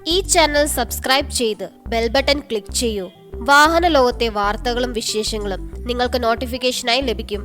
ഈ channel subscribe ചെയ്ത് bell button click ചെയ്യൂ. വാഹന ലോകത്തെ വാർത്തകളും വിശേഷങ്ങളും നിങ്ങൾക്ക് നോട്ടിഫിക്കേഷനായി ലഭിക്കും.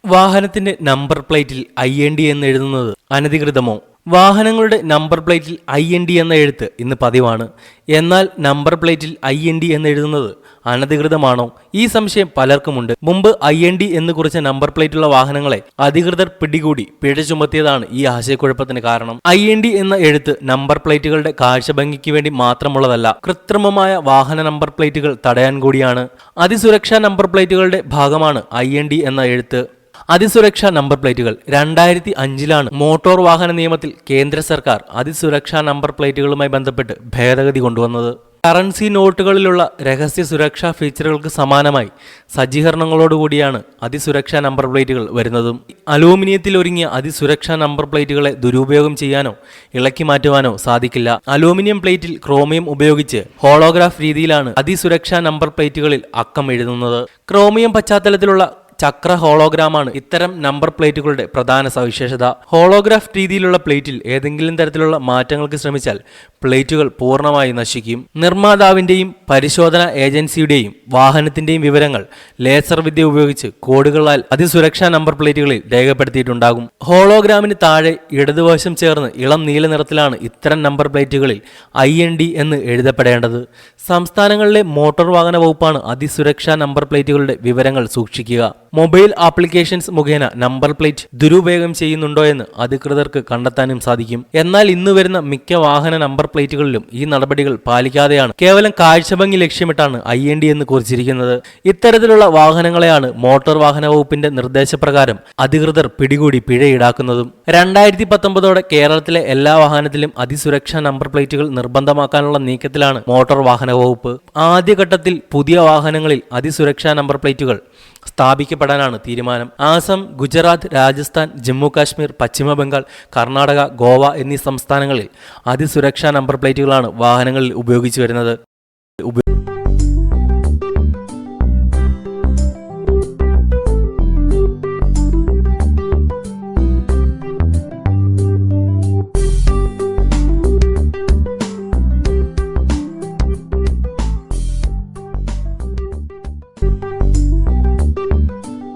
വാഹനത്തിന്റെ നമ്പർ പ്ലേറ്റിൽ IND എന്ന് എഴുതുന്നത് അനധികൃതമോ? വാഹനങ്ങളുടെ നമ്പർ പ്ലേറ്റിൽ IND എന്ന എഴുത്ത് ഇന്ന് പതിവാണ്. എന്നാൽ നമ്പർ പ്ലേറ്റിൽ IND എന്ന് എഴുതുന്നത് അനധികൃതമാണോ? ഈ സംശയം പലർക്കുമുണ്ട്. മുമ്പ് IND എന്ന് കുറിച്ച നമ്പർ പ്ലേറ്റുള്ള വാഹനങ്ങളെ അധികൃതർ പിടികൂടി പിഴ ചുമത്തിയതാണ് ഈ ആശയക്കുഴപ്പത്തിന് കാരണം. IND എന്ന എഴുത്ത് നമ്പർ പ്ലേറ്റുകളുടെ കാഴ്ചഭംഗിക്ക് വേണ്ടി മാത്രമുള്ളതല്ല, കൃത്രിമമായ വാഹന നമ്പർ പ്ലേറ്റുകൾ തടയാൻ കൂടിയാണ്. അതിസുരക്ഷാ നമ്പർ പ്ലേറ്റുകളുടെ ഭാഗമാണ് IND എന്ന എഴുത്ത്. അതിസുരക്ഷാ നമ്പർ പ്ലേറ്റുകൾ 2005 മോട്ടോർ വാഹന നിയമത്തിൽ കേന്ദ്ര സർക്കാർ അതിസുരക്ഷാ നമ്പർ പ്ലേറ്റുകളുമായി ബന്ധപ്പെട്ട് ഭേദഗതി കൊണ്ടുവന്നത്. കറൻസി നോട്ടുകളിലുള്ള രഹസ്യ സുരക്ഷാ ഫീച്ചറുകൾക്ക് സമാനമായി സജ്ജീകരണങ്ങളോടുകൂടിയാണ് അതിസുരക്ഷാ നമ്പർ പ്ലേറ്റുകൾ വരുന്നതും. അലൂമിനിയത്തിൽ ഒരുങ്ങിയ അതിസുരക്ഷാ നമ്പർ പ്ലേറ്റുകളെ ദുരുപയോഗം ചെയ്യാനോ ഇളക്കി മാറ്റുവാനോ സാധിക്കില്ല. അലൂമിനിയം പ്ലേറ്റിൽ ക്രോമിയം ഉപയോഗിച്ച് ഹോളോഗ്രാഫ് രീതിയിലാണ് അതിസുരക്ഷാ നമ്പർ പ്ലേറ്റുകളിൽ അക്കം എഴുതുന്നത്. ക്രോമിയം പശ്ചാത്തലത്തിലുള്ള ചക്ര ഹോളോഗ്രാമാണ് ഇത്തരം നമ്പർ പ്ലേറ്റുകളുടെ പ്രധാന സവിശേഷത. ഹോളോഗ്രാഫ് രീതിയിലുള്ള പ്ലേറ്റിൽ ഏതെങ്കിലും തരത്തിലുള്ള മാറ്റങ്ങൾക്ക് ശ്രമിച്ചാൽ പ്ലേറ്റുകൾ പൂർണ്ണമായി നശിക്കും. നിർമ്മാതാവിന്റെയും പരിശോധനാ ഏജൻസിയുടെയും വാഹനത്തിന്റെയും വിവരങ്ങൾ ലേസർ വിദ്യ ഉപയോഗിച്ച് കോഡുകളാൽ അതിസുരക്ഷാ നമ്പർ പ്ലേറ്റുകളിൽ രേഖപ്പെടുത്തിയിട്ടുണ്ടാകും. ഹോളോഗ്രാമിന് താഴെ ഇടതുവശം ചേർന്ന് ഇളം നീല നിറത്തിലാണ് ഇത്തരം നമ്പർ പ്ലേറ്റുകളിൽ IND എന്ന് എഴുതപ്പെടേണ്ടത്. സംസ്ഥാനങ്ങളിലെ മോട്ടോർ വാഹന വകുപ്പാണ് അതിസുരക്ഷാ നമ്പർ പ്ലേറ്റുകളുടെ വിവരങ്ങൾ സൂക്ഷിക്കുക. മൊബൈൽ ആപ്ലിക്കേഷൻസ് മുഖേന നമ്പർ പ്ലേറ്റ് ദുരുപയോഗം ചെയ്യുന്നുണ്ടോ എന്ന് അധികൃതർക്ക് കണ്ടെത്താനും സാധിക്കും. എന്നാൽ ഇന്ന് വരുന്ന മിക്ക വാഹന നമ്പർ പ്ലേറ്റുകളിലും ഈ നടപടികൾ പാലിക്കാതെയാണ് കേവലം കാഴ്ചഭംഗി ലക്ഷ്യമിട്ടാണ് IND എന്ന് കുറിച്ചിരിക്കുന്നത്. ഇത്തരത്തിലുള്ള വാഹനങ്ങളെയാണ് മോട്ടോർ വാഹന വകുപ്പിന്റെ നിർദ്ദേശപ്രകാരം അധികൃതർ പിടികൂടി പിഴ ഈടാക്കുന്നതും. 2019 കേരളത്തിലെ എല്ലാ വാഹനത്തിലും അതിസുരക്ഷാ നമ്പർ പ്ലേറ്റുകൾ നിർബന്ധമാക്കാനുള്ള നീക്കത്തിലാണ് മോട്ടോർ വാഹന വകുപ്പ്. ആദ്യഘട്ടത്തിൽ പുതിയ വാഹനങ്ങളിൽ അതിസുരക്ഷാ നമ്പർ പ്ലേറ്റുകൾ സ്ഥാപിക്കപ്പെടാനാണ് തീരുമാനം. ആസം, ഗുജറാത്ത്, രാജസ്ഥാൻ, ജമ്മു കാശ്മീർ, പശ്ചിമ ബംഗാൾ, കർണാടക, ഗോവ എന്നീ സംസ്ഥാനങ്ങളിൽ അതിസുരക്ഷാ നമ്പർ പ്ലേറ്റുകളാണ് വാഹനങ്ങളിൽ ഉപയോഗിച്ചു വരുന്നത്.